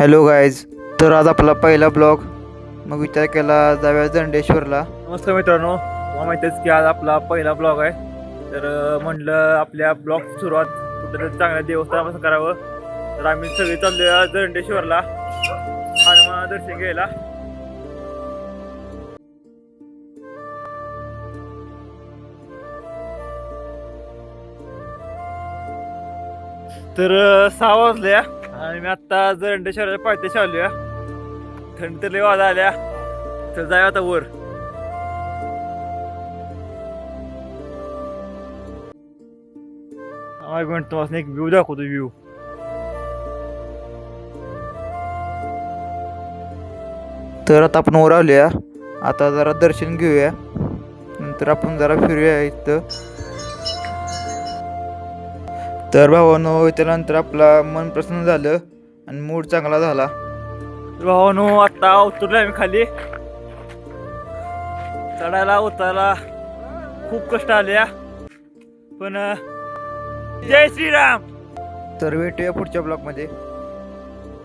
Hello guys, तर आज आपला पहिला ब्लॉग. मग विचार केला जाऊया दंडेश्वरला. नमस्कार मित्रांनो, तुम्हाला माहितीच की आज आपला पहिला ब्लॉग आहे. तर म्हटलं आपल्या ब्लॉगची सुरुवात कुठेतरी चांगल्या देवस्थानापासून करावं. तर आम्ही सगळे चाललोय दंडेश्वरला हनुमान दर्शन घ्यायला. तर 6 वाजल्या आणि मी आत्ता दंडेश्वराच्या पायथ्याशी आलोय. थंडी तर लय वाजा आल्या. तर जाऊया आता वर. एक मिनिट तुम्हाला एक व्ह्यू दाखवतो. व्ह्यू तर आता आपण वर आलोया. आता जरा दर्शन घेऊया, नंतर आपण जरा फिरूया इथं. तर भावानो, त्यानंतर आपला मन प्रसन्न झालं आणि मूड चांगला झाला. भावानो, आता उतरलो आम्ही खाली. चढायला उतरायला खूप कष्ट आले, पण जय श्रीराम. तर भेटूया पुढच्या ब्लॉगमध्ये.